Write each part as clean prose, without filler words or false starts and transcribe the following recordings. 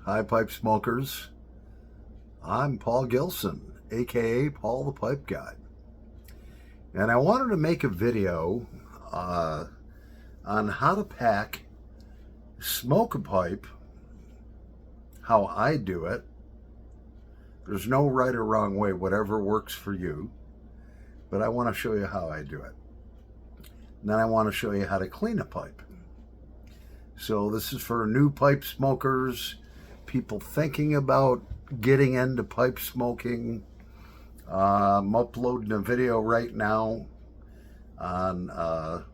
Hi, pipe smokers. I'm Paul Gilson, aka Paul the Pipe Guy. And I wanted to make a video on how to smoke a pipe, how I do it. There's no right or wrong way, whatever works for you. But I want to show you how I do it. And then I want to show you how to clean a pipe. So this is for new pipe smokers, people thinking about getting into pipe smoking. I'm uploading a video right now on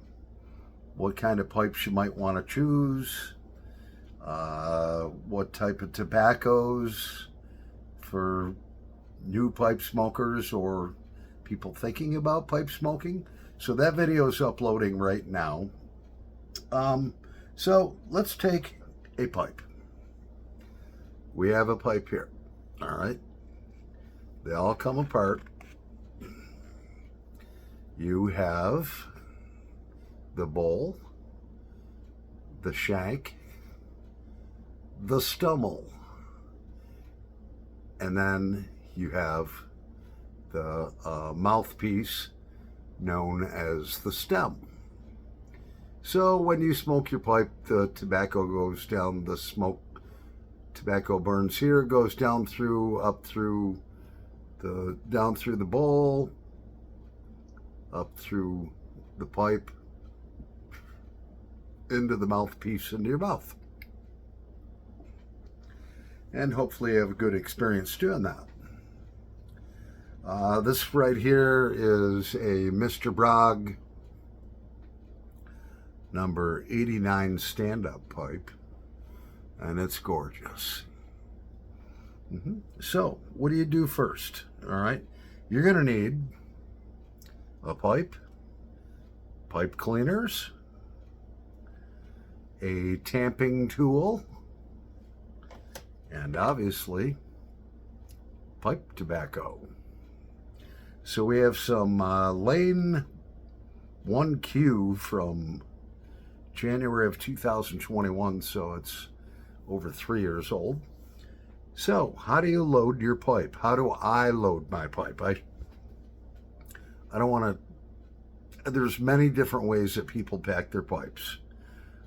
what kind of pipes you might want to choose, what type of tobaccos for new pipe smokers or people thinking about pipe smoking. So that video is uploading right now. So let's take a pipe. We have a pipe here. All right. They all come apart. You have the bowl, the shank, the stummel, and then you have the mouthpiece known as the stem. So when you smoke your pipe, the tobacco goes down, the tobacco burns here, goes down through, down through the bowl, up through the pipe, into the mouthpiece, into your mouth. And hopefully you have a good experience doing that. This right here is a Mr. Bragg number 89 stand-up pipe, and it's gorgeous. So what do you do first? All right, you're gonna need a pipe cleaners, a tamping tool, and obviously pipe tobacco. So we have some Lane 1Q from January of 2021, so it's over 3 years old. So how do you load your pipe? How do I load my pipe? I don't want to, there's many different ways that people pack their pipes.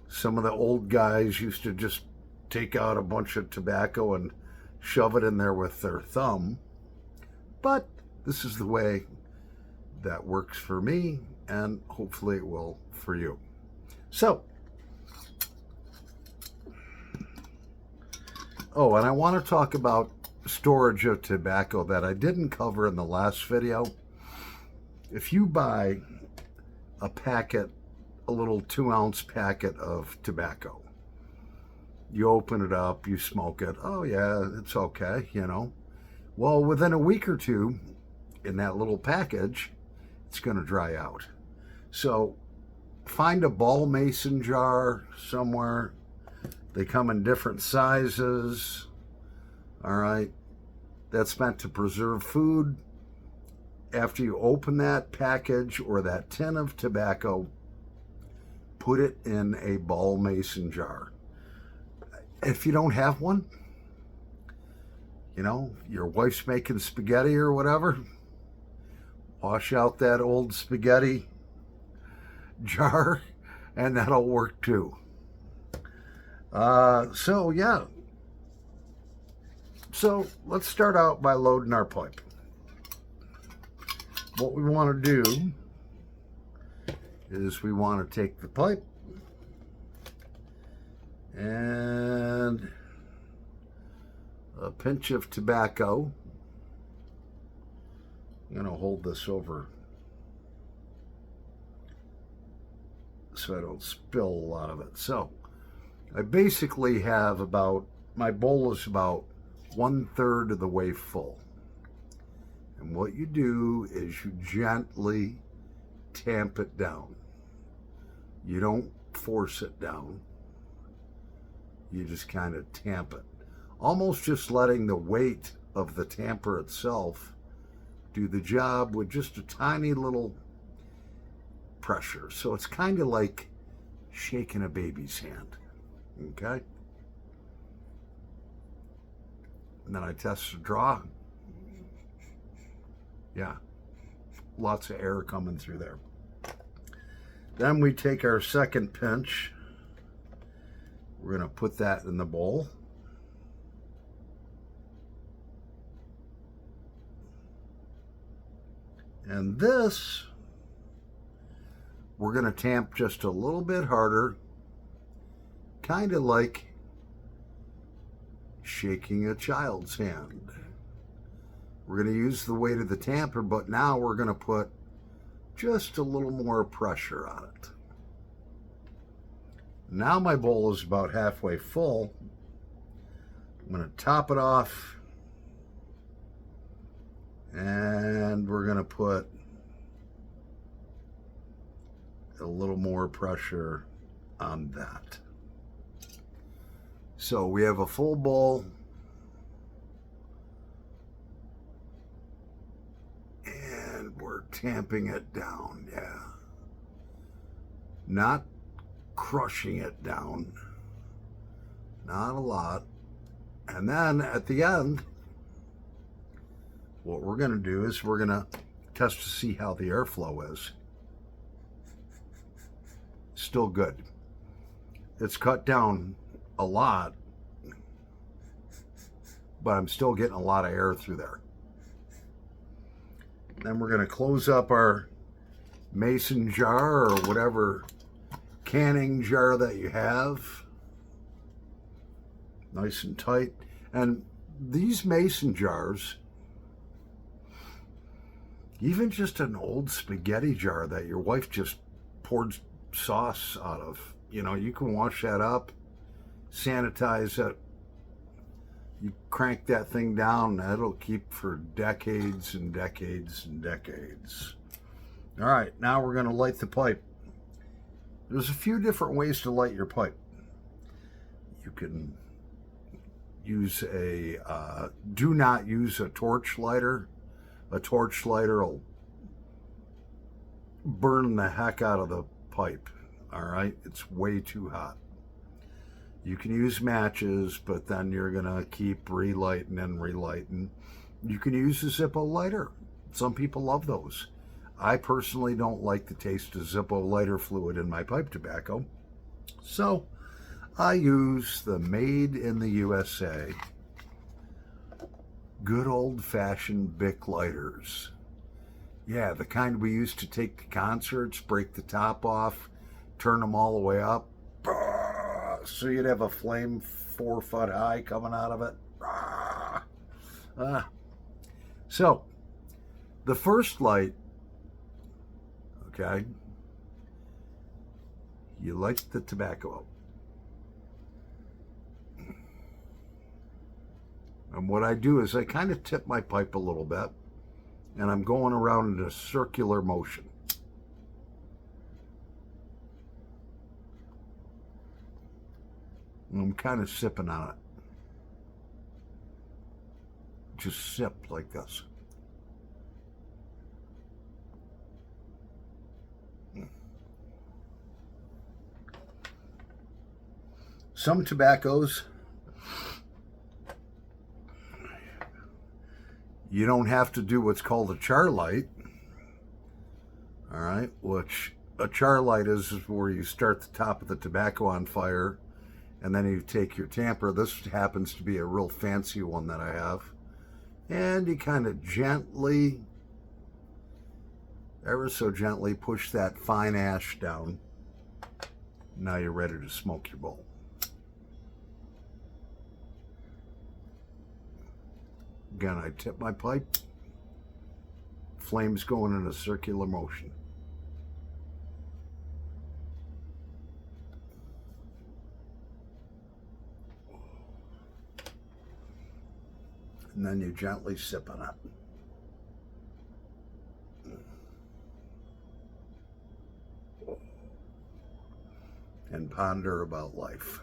Some of the old guys used to just take out a bunch of tobacco and shove it in there with their thumb. But this is the way that works for me, and hopefully it will for you. So, oh, and I want to talk about storage of tobacco that I didn't cover in the last video. If you buy a packet, a little 2-ounce packet of tobacco, you open it up, you smoke it, oh yeah, it's okay, you know. Well, within a week or two, in that little package, it's going to dry out. So find a ball mason jar somewhere. They come in different sizes. All right. That's meant to preserve food. After you open that package or that tin of tobacco, put it in a ball mason jar. If you don't have one, you know, your wife's making spaghetti or whatever, wash out that old spaghetti jar and that'll work too. So yeah. So let's start out by loading our pipe. What we want to do is we want to take the pipe and a pinch of tobacco. I'm going to hold this over so I don't spill a lot of it. So I basically have my bowl is about 1/3 of the way full. And what you do is you gently tamp it down. You don't force it down. You just kind of tamp it. Almost just letting the weight of the tamper itself do the job with just a tiny little pressure. So it's kind of like shaking a baby's hand. Okay? And then I test the draw. Yeah, lots of air coming through there. Then we take our second pinch. We're going to put that in the bowl. And this, we're going to tamp just a little bit harder, kind of like shaking a child's hand. We're going to use the weight of the tamper, but now we're going to put just a little more pressure on it. Now my bowl is about halfway full. I'm going to top it off. And we're going to put a little more pressure on that. So we have a full bowl. And we're tamping it down, yeah. Not crushing it down. Not a lot. And then at the end, what we're going to do is we're going to test to see how the airflow is. Still good. It's cut down a lot, but I'm still getting a lot of air through there. Then we're going to close up our mason jar or whatever canning jar that you have. Nice and tight. And these mason jars, even just an old spaghetti jar that your wife just poured sauce out of, you can wash that up, sanitize it. You crank that thing down, it'll keep for decades and decades and decades. All right, now we're going to light the pipe. There's a few different ways to light your pipe. You can use do not use a torch lighter. A torch lighter will burn the heck out of the pipe. All right, it's way too hot. You can use matches, but then you're gonna keep relighting and relighting. You can use a Zippo lighter. Some people love those. I personally don't like the taste of Zippo lighter fluid in my pipe tobacco, so I use the Made in the USA good old-fashioned Bic lighters. Yeah, the kind we used to take to concerts, break the top off, turn them all the way up, so you'd have a flame 4 foot high coming out of it. So, the first light, okay, you light the tobacco up. And what I do is I kind of tip my pipe a little bit, and I'm going around in a circular motion. And I'm kind of sipping on it. Just sip like this. Some tobaccos, you don't have to do what's called a char light. All right, which a char light is where you start the top of the tobacco on fire and then you take your tamper. This happens to be a real fancy one that I have. And you kind of gently, ever so gently, push that fine ash down. Now you're ready to smoke your bowl. Again, I tip my pipe. Flames going in a circular motion. And then you gently sip on it. And ponder about life.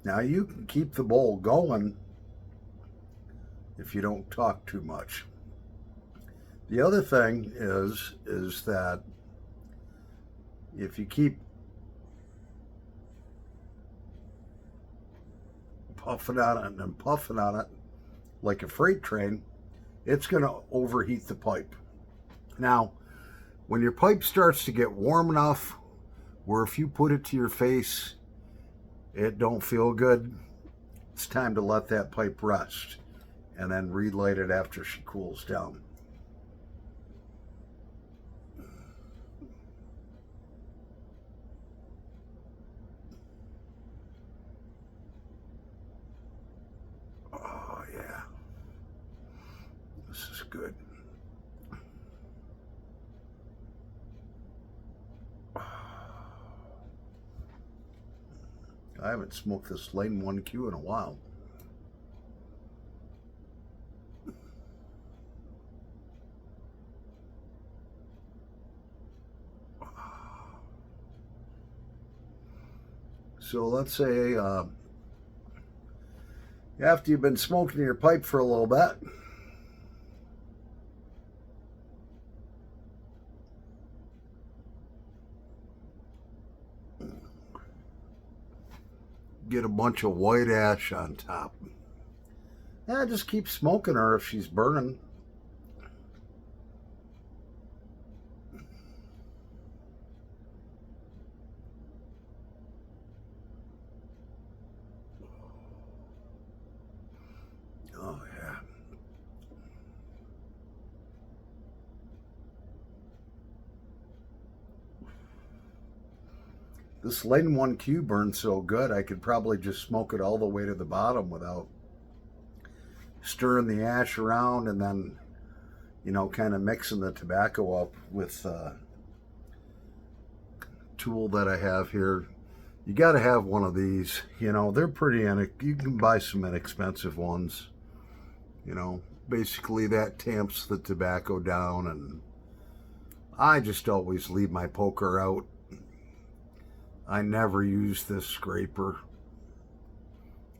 Now you can keep the bowl going if you don't talk too much. The other thing is that if you keep puffing on it and puffing on it like a freight train, it's going to overheat the pipe. Now, when your pipe starts to get warm enough where if you put it to your face, it don't feel good, it's time to let that pipe rest and then relight it after she cools down. Oh yeah, this is good. I haven't smoked this Lane 1Q in a while. So let's say after you've been smoking your pipe for a little bit, get a bunch of white ash on top. Yeah, just keep smoking her if she's burning. Oh yeah. This Lane 1Q burns so good, I could probably just smoke it all the way to the bottom without stirring the ash around and then, you know, kind of mixing the tobacco up with a tool that I have here. You got to have one of these. You know, they're pretty, you can buy some inexpensive ones. You know, basically that tamps the tobacco down, and I just always leave my poker out. I never use this scraper.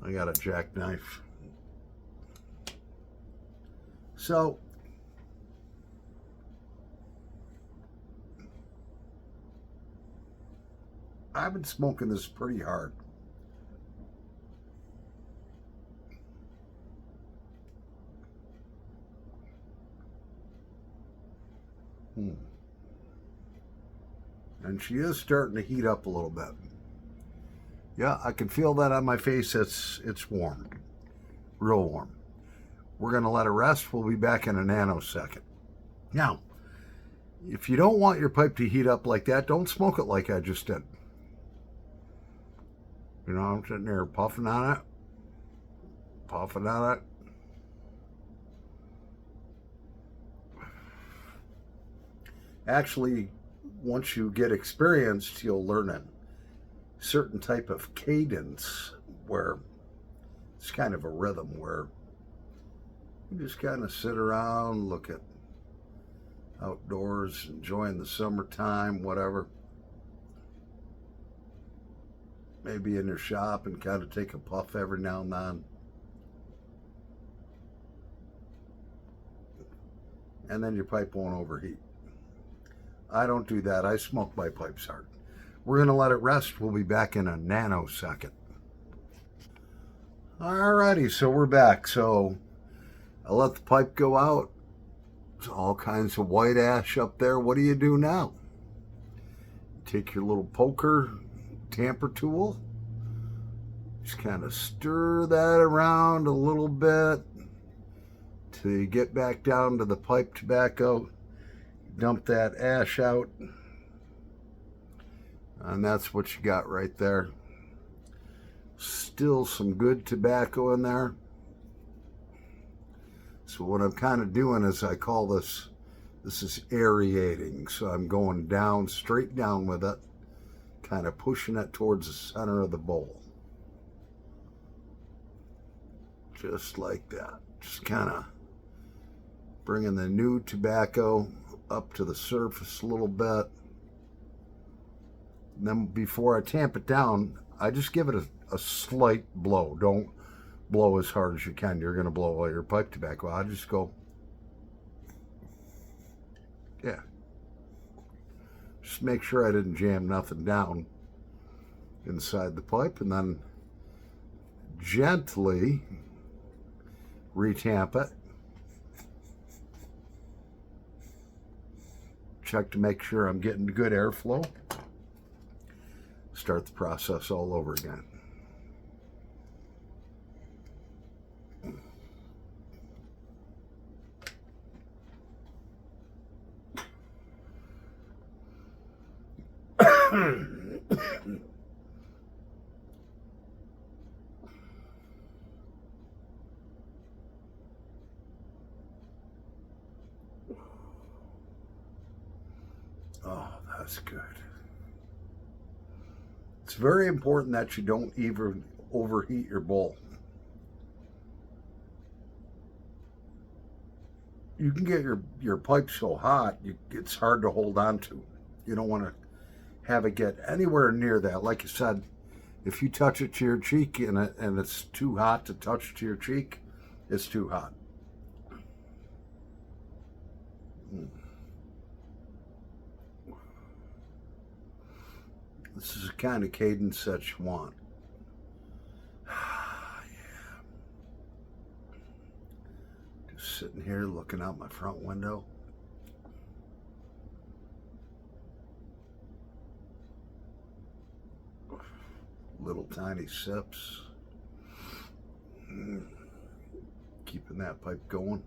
I got a jackknife. So, I've been smoking this pretty hard. And she is starting to heat up a little bit. Yeah, I can feel that on my face. It's warm, real warm. We're going to let it rest. We'll be back in a nanosecond. Now, if you don't want your pipe to heat up like that, don't smoke it like I just did. You know, I'm sitting there puffing on it, puffing on it. Actually, once you get experienced, you'll learn a certain type of cadence where it's kind of a rhythm where you just kind of sit around, look at outdoors, enjoying the summertime, whatever. Maybe in your shop and kind of take a puff every now and then. And then your pipe won't overheat. I don't do that. I smoke my pipes hard. We're going to let it rest. We'll be back in a nanosecond. Alrighty, so we're back. So I let the pipe go out. There's all kinds of white ash up there. What do you do now? Take your little poker tamper tool. Just kind of stir that around a little bit till you get back down to the pipe tobacco. Dump that ash out, and that's what you got right there. Still some good tobacco in there. So what I'm kind of doing is I call this is aerating. So I'm going down, straight down with it, kind of pushing it towards the center of the bowl. Just like that. Just kind of bringing the new tobacco up to the surface a little bit. And then before I tamp it down, I just give it a slight blow. Don't blow as hard as you can. You're going to blow all your pipe tobacco. I just go Yeah. Just make sure I didn't jam nothing down inside the pipe, and then gently retamp it. Check to make sure I'm getting good airflow. Start the process all over again. Oh, that's good. It's very important that you don't even overheat your bowl. You can get your pipe so hot, it's hard to hold on to. You don't want to have it get anywhere near that. Like you said, if you touch it to your cheek and it's too hot to touch to your cheek, it's too hot. This is the kind of cadence that you want. Yeah. Just sitting here looking out my front window. Little tiny sips. Keeping that pipe going.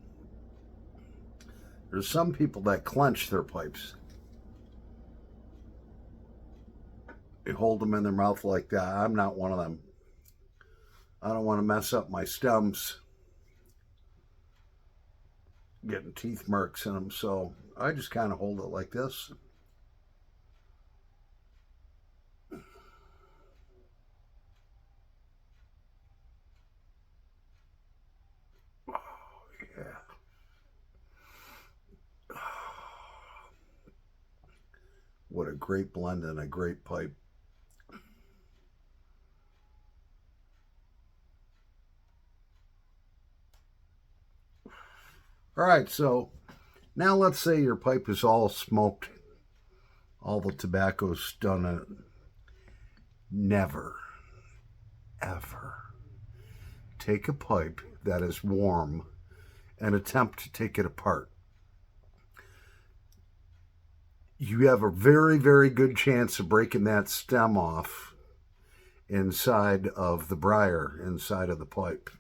There's some people that clench their pipes. They hold them in their mouth like that. I'm not one of them. I don't want to mess up my stems, getting teeth marks in them, so I just kind of hold it like this. Oh, yeah. What a great blend and a great pipe. All right, so now let's say your pipe is all smoked. All the tobacco's done in it. Never, ever take a pipe that is warm and attempt to take it apart. You have a very, very good chance of breaking that stem off inside of the briar, inside of the pipe.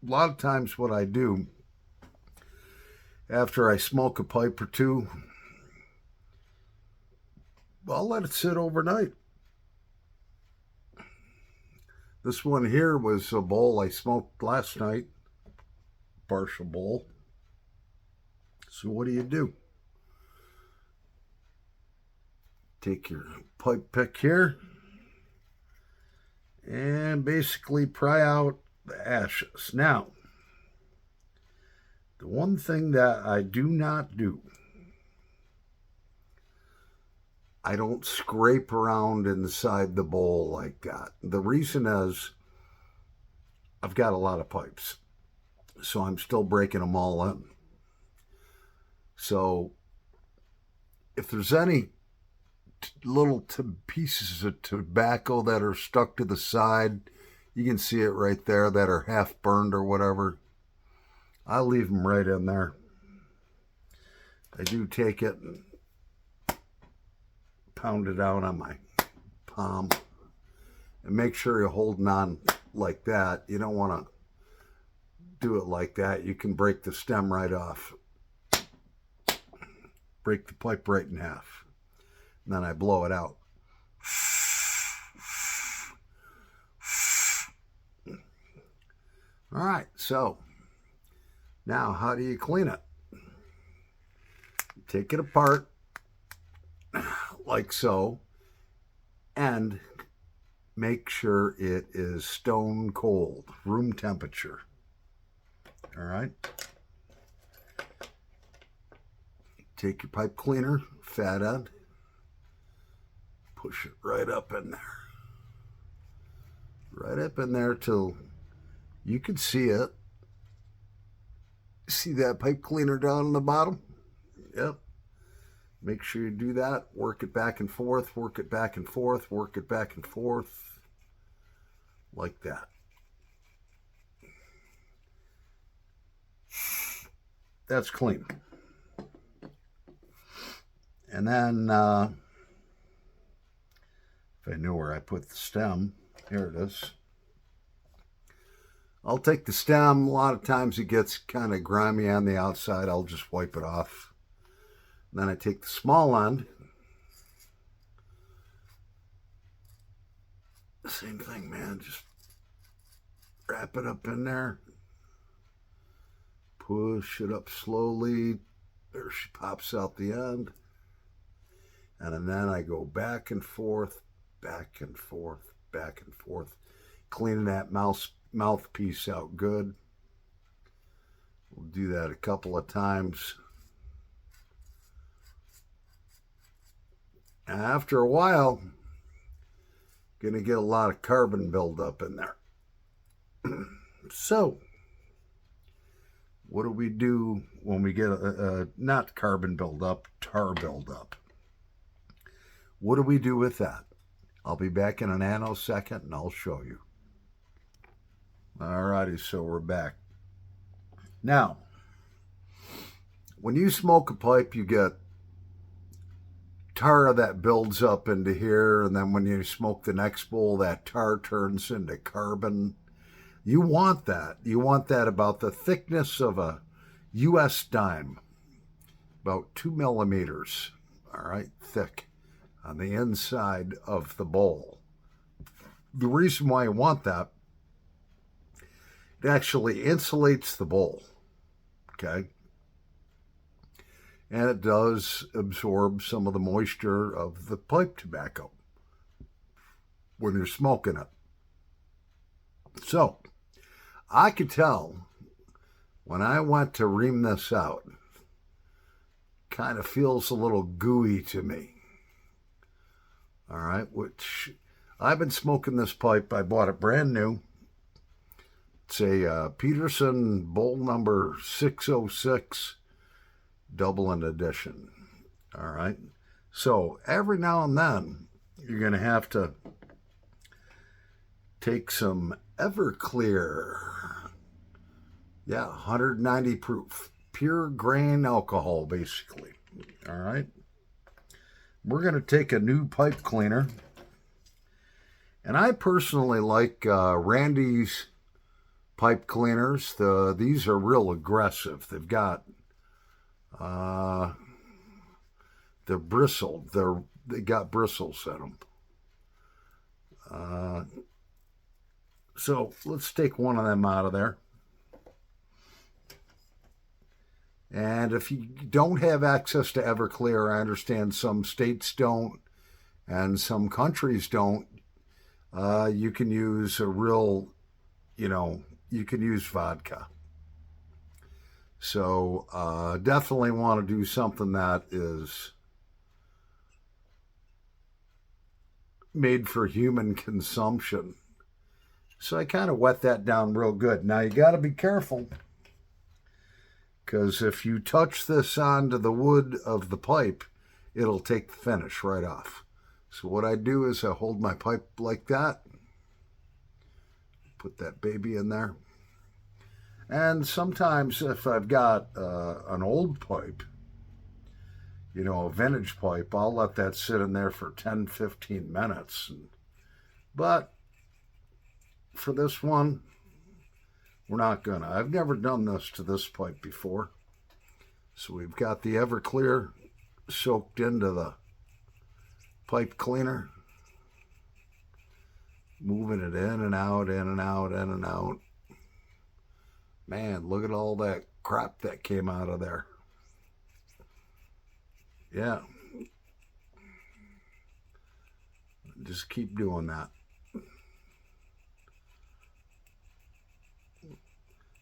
A lot of times what I do after I smoke a pipe or two, I'll let it sit overnight. This one here was a bowl I smoked last night, partial bowl. So what do? Take your pipe pick here and basically pry out the ashes. Now, the one thing that I do not do, I don't scrape around inside the bowl like that. The reason is I've got a lot of pipes, so I'm still breaking them all in. So if there's any little pieces of tobacco that are stuck to the side, you can see it right there, that are half burned or whatever, I leave them right in there. I do take it and pound it out on my palm and make sure you're holding on like that. You don't want to do it like that. You can break the stem right off. Break the pipe right in half. And then I blow it out. All right, so now how do you clean it? Take it apart like so and make sure it is stone cold, room temperature. All right. Take your pipe cleaner, fat end, push it right up in there. Right up in there till you can see it. See that pipe cleaner down on the bottom? Yep. Make sure you do that. Work it back and forth, work it back and forth, work it back and forth. Like that. That's clean. And then, if I knew where I put the stem, here it is. I'll take the stem. A lot of times it gets kind of grimy on the outside. I'll just wipe it off. Then I take the small end. Same thing, man. Just wrap it up in there. Push it up slowly. There she pops out the end. And then I go back and forth, back and forth, back and forth, cleaning that mouthpiece out good. We'll do that a couple of times. And after a while, going to get a lot of carbon buildup in there. So, what do we do when we get not carbon buildup, tar buildup? What do we do with that? I'll be back in a nanosecond and I'll show you. Alrighty, so we're back. Now, when you smoke a pipe, you get tar that builds up into here, and then when you smoke the next bowl, that tar turns into carbon. You want that. You want that about the thickness of a U.S. dime, about 2 millimeters, all right, thick on the inside of the bowl. The reason why you want that, it actually insulates the bowl, okay? And it does absorb some of the moisture of the pipe tobacco when you're smoking it. So, I could tell when I went to ream this out, kind of feels a little gooey to me. All right, which I've been smoking this pipe. I bought it brand new. It's a Peterson bowl number 606 double end edition. All right, so every now and then you're going to have to take some Everclear. Yeah, 190 proof. Pure grain alcohol, basically. All right. We're going to take a new pipe cleaner. And I personally like Randy's pipe cleaners. These are real aggressive. They've got, they're bristled. They got bristles in them. So let's take one of them out of there. And if you don't have access to Everclear, I understand some states don't and some countries don't, you can use a real, you can use vodka. So definitely want to do something that is made for human consumption. So I kind of wet that down real good. Now you got to be careful, because if you touch this onto the wood of the pipe, it'll take the finish right off. So what I do is I hold my pipe like that, put that baby in there. And sometimes if I've got an old pipe, a vintage pipe, I'll let that sit in there for 10, 15 minutes. But for this one, we're not gonna. I've never done this to this pipe before. So we've got the Everclear soaked into the pipe cleaner. Moving it in and out, in and out, in and out. Man, look at all that crap that came out of there. Yeah. Just keep doing that.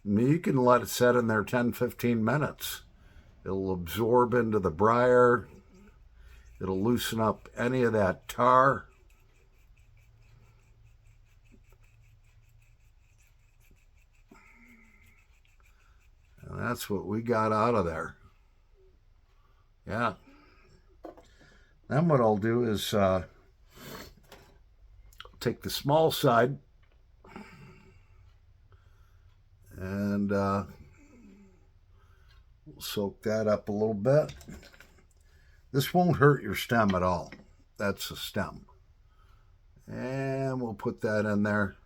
You can let it set in there 10, 15 minutes. It'll absorb into the briar. It'll loosen up any of that tar. And that's what we got out of there. Yeah. Then what I'll do is take the small side and soak that up a little bit. This won't hurt your stem at all. That's the stem. And we'll put that in there.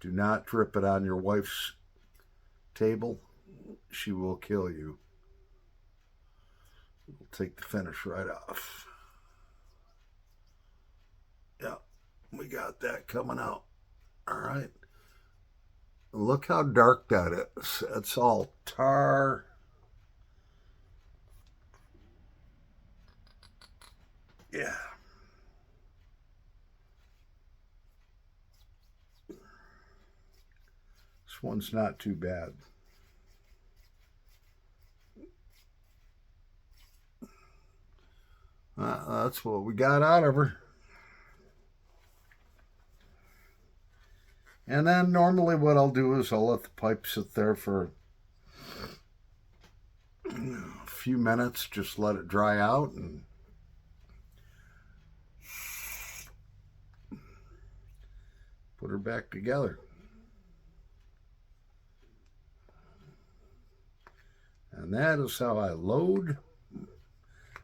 Do not drip it on your wife's table. She will kill you. We'll take the finish right off. Yeah, we got that coming out. All right. Look how dark that is. It's all tar. Yeah. This one's not too bad. That's what we got out of her. And then normally what I'll do is I'll let the pipe sit there for a few minutes, just let it dry out, and put her back together. And that is how I load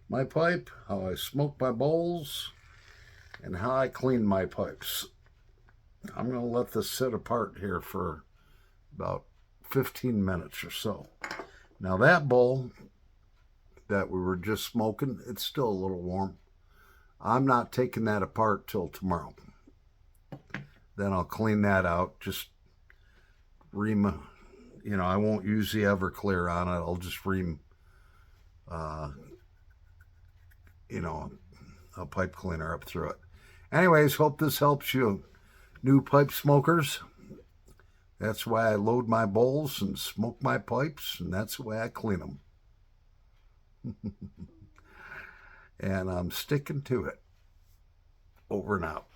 my pipe, how I smoke my bowls, and how I clean my pipes. I'm going to let this sit apart here for about 15 minutes or so. Now that bowl that we were just smoking, it's still a little warm. I'm not taking that apart till tomorrow. Then I'll clean that out. Just I won't use the Everclear on it. I'll just ream, a pipe cleaner up through it. Anyways, hope this helps you, new pipe smokers. That's why I load my bowls and smoke my pipes, and that's the way I clean them. And I'm sticking to it. Over and out.